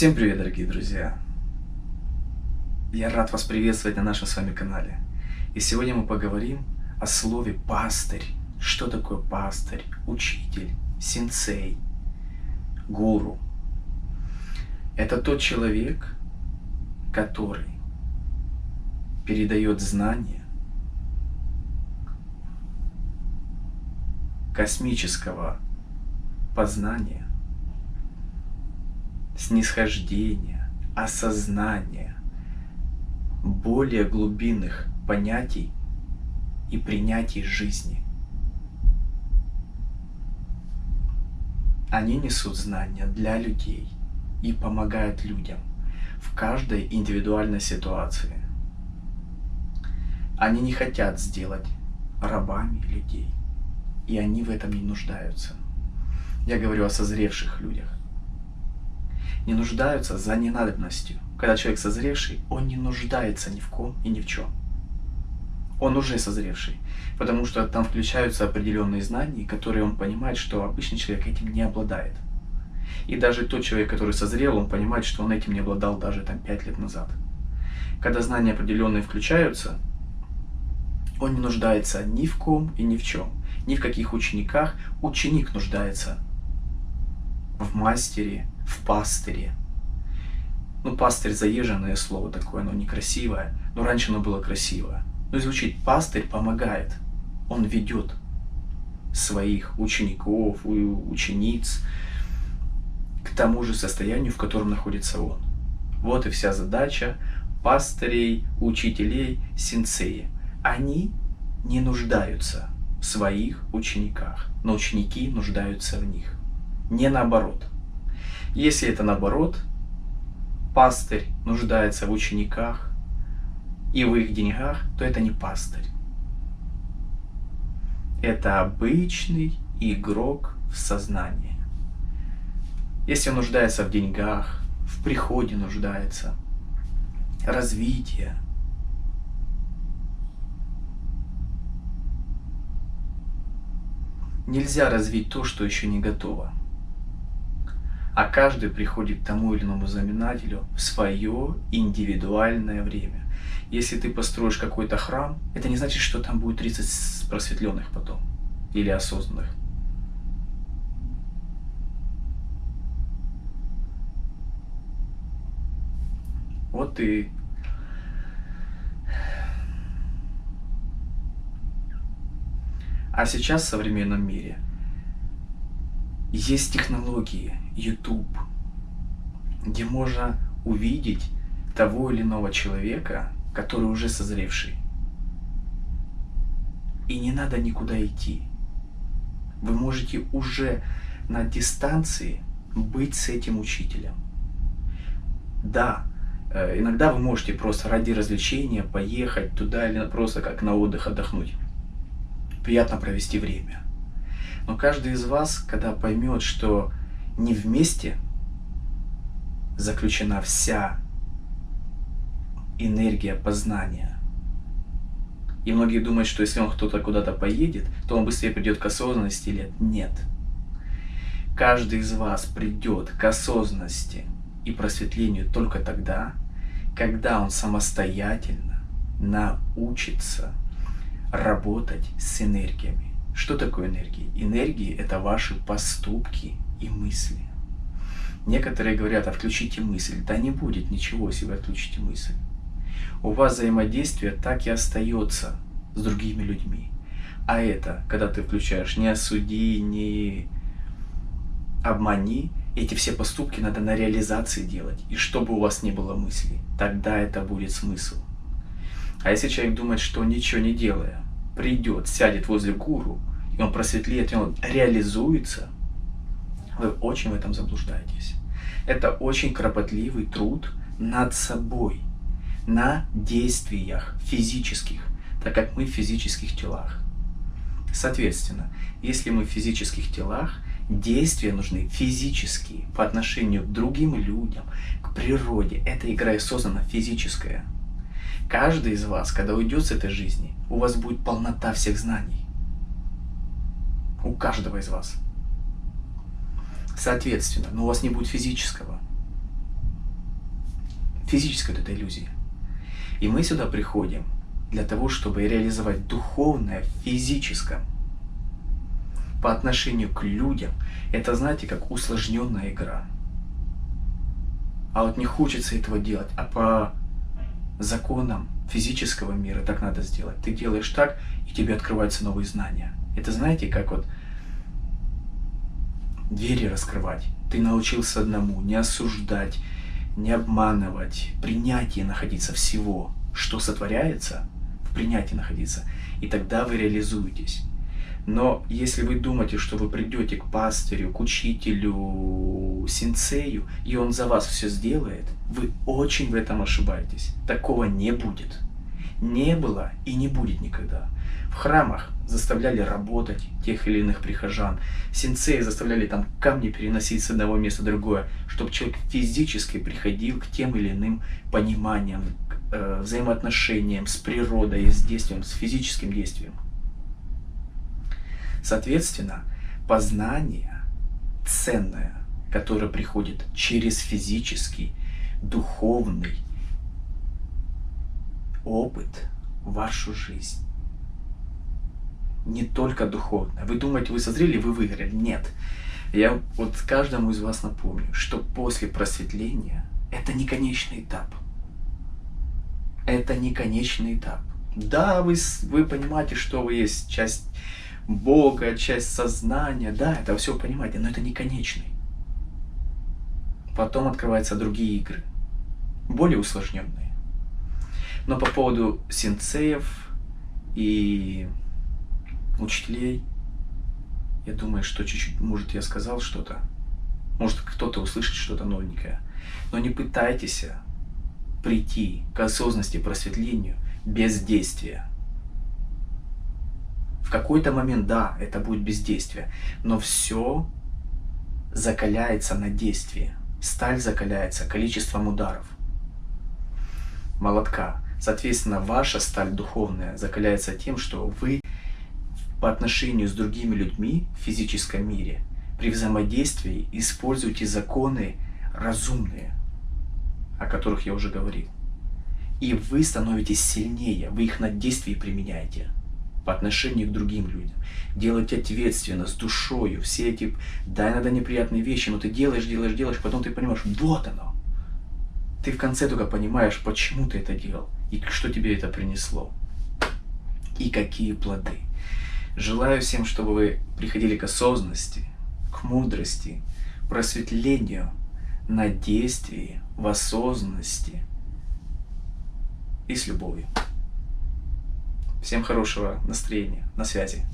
Всем привет, дорогие друзья! Я рад вас приветствовать на нашем с вами канале. И сегодня мы поговорим о слове пастырь. Что такое пастырь, учитель, сенсей, гуру? Это тот человек, который передает знания космического познания, снисхождения, осознания более глубинных понятий и принятий жизни. Они несут знания для людей и помогают людям в каждой индивидуальной ситуации. Они не хотят сделать рабами людей, и они в этом не нуждаются. Я говорю о созревших людях. Не нуждаются за ненадобностью. Когда человек созревший, он не нуждается ни в ком и ни в чем. Он уже созревший, потому что там включаются определенные знания, которые он понимает, что обычный человек этим не обладает. И даже тот человек, который созрел, он понимает, что он этим не обладал даже 5 лет назад. Когда знания определенные включаются, он не нуждается ни в ком и ни в чем, ни в каких учениках. Ученик нуждается в мастере, в пастыре. Пастырь заезженное слово такое, оно некрасивое, но раньше оно было красивое. Но звучит: пастырь помогает, он ведет своих учеников, учениц к тому же состоянию, в котором находится он. Вот и вся задача пастырей, учителей, сенсеи. Они не нуждаются в своих учениках, но ученики нуждаются в них. Не наоборот. Если это наоборот, пастырь нуждается в учениках и в их деньгах, то это не пастырь. Это обычный игрок в сознании. Если он нуждается в деньгах, в приходе нуждается, развитие, нельзя развить то, что еще не готово. А каждый приходит к тому или иному знаменателю в свое индивидуальное время. Если ты построишь какой-то храм, это не значит, что там будет 30 просветленных потом или осознанных. Вот и сейчас в современном мире есть технологии, YouTube, где можно увидеть того или иного человека, который уже созревший. И не надо никуда идти. Вы можете уже на дистанции быть с этим учителем. Да, иногда вы можете просто ради развлечения поехать туда или просто как на отдых отдохнуть. Приятно провести время. Но каждый из вас, когда поймет, что не вместе заключена вся энергия познания. И многие думают, что если кто-то куда-то поедет, то он быстрее придет к осознанности или нет. Каждый из вас придет к осознанности и просветлению только тогда, когда он самостоятельно научится работать с энергиями. Что такое энергии? Энергии — это ваши поступки и мысли. Некоторые говорят: отключите мысль. Да не будет ничего, если вы отключите мысль. У вас взаимодействие так и остается с другими людьми. А это, когда ты включаешь не осуди, не обмани, эти все поступки надо на реализации делать. И чтобы у вас не было мыслей, тогда это будет смысл. А если человек думает, что ничего не делая, придет, сядет возле гуру, и он просветлеет, и он реализуется, вы очень в этом заблуждаетесь. Это очень кропотливый труд над собой, на действиях физических, так как мы в физических телах. Соответственно, если мы в физических телах, действия нужны физические по отношению к другим людям, к природе. Эта игра осознанно физическая. Каждый из вас, когда уйдет с этой жизни, у вас будет полнота всех знаний. У каждого из вас. Соответственно, но у вас не будет физического. физической вот этой иллюзии. И мы сюда приходим для того, чтобы реализовать духовное в физическом. По отношению к людям, это, знаете, как усложненная игра. А вот не хочется этого делать, а по законам физического мира так надо сделать. Ты делаешь так, и тебе открываются новые знания. Это, знаете, как вот двери раскрывать. Ты научился одному: не осуждать, не обманывать, в принятии находиться всего, что сотворяется, в принятии находиться, и тогда вы реализуетесь. Но если вы думаете, что вы придете к пастырю, к учителю, сенсею, и он за вас все сделает, вы очень в этом ошибаетесь. Такого не будет. Не было и не будет никогда. В храмах заставляли работать тех или иных прихожан. Сенсеи заставляли там камни переносить с одного места в другое, чтобы человек физически приходил к тем или иным пониманиям, взаимоотношениям с природой, с действием, с физическим действием. Соответственно, познание ценное, которое приходит через физический, духовный опыт в вашу жизнь. Не только духовное. Вы думаете, вы созрели, вы выиграли? Нет. Я вот каждому из вас напомню, что после просветления это не конечный этап. Это не конечный этап. Да, вы понимаете, что вы есть часть Бога, часть сознания, да, это все понимаете, но это не конечный. Потом открываются другие игры, более усложненные. Но по поводу сенсеев и учителей, я думаю, что чуть-чуть, может, я сказал что-то, может, кто-то услышит что-то новенькое, но не пытайтесь прийти к осознанности, просветлению без действия. В какой-то момент, да, это будет бездействие, но все закаляется на действие. Сталь закаляется количеством ударов молотка. Соответственно, ваша сталь духовная закаляется тем, что вы по отношению с другими людьми в физическом мире при взаимодействии используете законы разумные, о которых я уже говорил. И вы становитесь сильнее, вы их на действии применяете по отношению к другим людям. Делайте ответственно, с душою, все эти, да, иногда неприятные вещи, но ты делаешь, потом ты понимаешь, вот оно. Ты в конце только понимаешь, почему ты это делал, и что тебе это принесло, и какие плоды. Желаю всем, чтобы вы приходили к осознанности, к мудрости, просветлению на действии, в осознанности и с любовью. Всем хорошего настроения. На связи.